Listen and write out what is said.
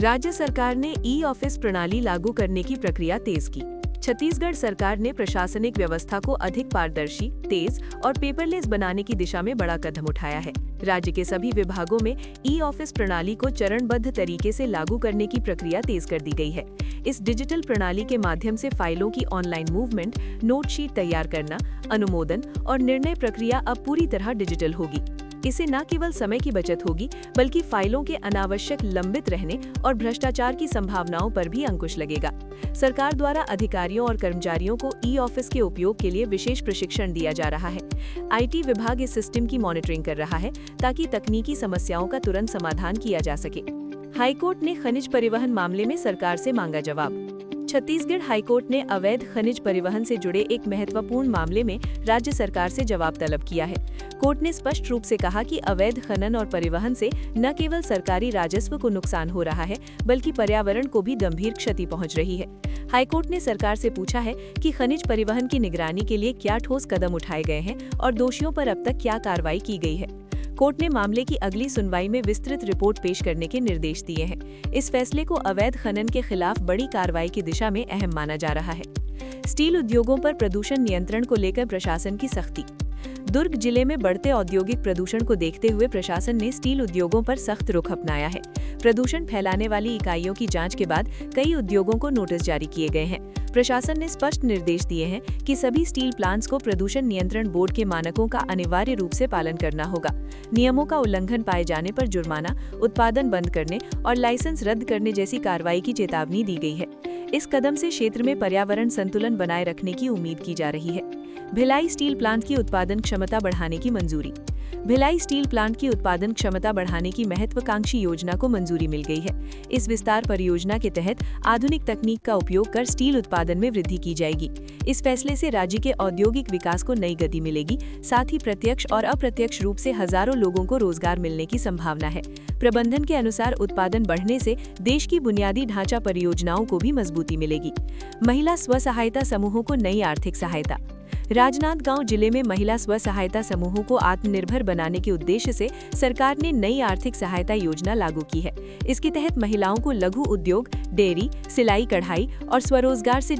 राज्य सरकार ने ई-ऑफिस प्रणाली लागू करने की प्रक्रिया तेज की। छत्तीसगढ़ सरकार ने प्रशासनिक व्यवस्था को अधिक पारदर्शी, तेज और पेपरलेस बनाने की दिशा में बड़ा कदम उठाया है। राज्य के सभी विभागों में ई-ऑफिस प्रणाली को चरणबद्ध तरीके से लागू करने की प्रक्रिया तेज कर दी गई है। इस डिजिटल प्रणाली के माध्यम से फाइलों की ऑनलाइन मूवमेंट, नोटशीट तैयार करना, अनुमोदन और निर्णय प्रक्रिया अब पूरी तरह डिजिटल होगी। इससे न केवल समय की बचत होगी, बल्कि फाइलों के अनावश्यक लंबित रहने और भ्रष्टाचार की संभावनाओं पर भी अंकुश लगेगा। सरकार द्वारा अधिकारियों और कर्मचारियों को ई-ऑफिस के उपयोग के लिए विशेष प्रशिक्षण दिया जा रहा है। IT विभाग इस सिस्टम की मॉनिटरिंग कर रहा है ताकि तकनीकी समस्याओं का तुरंत समाधान किया जा सके। हाईकोर्ट ने खनिज परिवहन मामले में सरकार से मांगा जवाब। छत्तीसगढ़ हाईकोर्ट ने अवैध खनिज परिवहन से जुड़े एक महत्वपूर्ण मामले में राज्य सरकार से जवाब तलब किया है। कोर्ट ने स्पष्ट रूप से कहा कि अवैध खनन और परिवहन से न केवल सरकारी राजस्व को नुकसान हो रहा है, बल्कि पर्यावरण को भी गंभीर क्षति पहुंच रही है। हाईकोर्ट ने सरकार से पूछा है कि खनिज परिवहन की निगरानी के लिए क्या ठोस कदम उठाए गए हैं और दोषियों पर अब तक क्या कार्रवाई की गई है। कोर्ट ने मामले की अगली सुनवाई में विस्तृत रिपोर्ट पेश करने के निर्देश दिए हैं। इस फैसले को अवैध खनन के खिलाफ बड़ी कार्रवाई की दिशा में अहम माना जा रहा है। स्टील उद्योगों पर प्रदूषण नियंत्रण को लेकर प्रशासन की सख्ती। दुर्ग जिले में बढ़ते औद्योगिक प्रदूषण को देखते हुए प्रशासन ने स्टील उद्योगों पर सख्त रुख अपनाया है। प्रदूषण फैलाने वाली इकाइयों की जांच के बाद कई उद्योगों को नोटिस जारी किए गए हैं। प्रशासन ने स्पष्ट निर्देश दिए हैं कि सभी स्टील प्लांट्स को प्रदूषण नियंत्रण बोर्ड के मानकों का अनिवार्य रूप से पालन करना होगा। नियमों का उल्लंघन पाए जाने पर जुर्माना, उत्पादन बंद करने और लाइसेंस रद्द करने जैसी कार्रवाई की चेतावनी दी गई है। इस कदम से क्षेत्र में पर्यावरण संतुलन बनाए रखने की उम्मीद की जा रही है। भिलाई स्टील प्लांट की उत्पादन क्षमता बढ़ाने की मंजूरी। भिलाई स्टील प्लांट की उत्पादन क्षमता बढ़ाने की महत्वाकांक्षी योजना को मंजूरी मिल गई है। इस विस्तार परियोजना के तहत आधुनिक तकनीक का उपयोग कर स्टील उत्पादन में वृद्धि की जाएगी। इस फैसले से राज्य के औद्योगिक विकास को नई गति मिलेगी, साथ ही प्रत्यक्ष और अप्रत्यक्ष रूप से हजारों लोगों को रोजगार मिलने की संभावना है। प्रबंधन के अनुसार उत्पादन बढ़ने से देश की बुनियादी ढांचा परियोजनाओं को भी मजबूती मिलेगी। महिला स्व सहायता समूहों को नई आर्थिक सहायता। राजनांदगांव जिले में महिला स्व सहायता समूहों को आत्मनिर्भर बनाने के उद्देश्य से सरकार ने नई आर्थिक सहायता योजना लागू की है। इसके तहत महिलाओं को लघु उद्योग, डेयरी, सिलाई कढ़ाई और स्वरोजगार से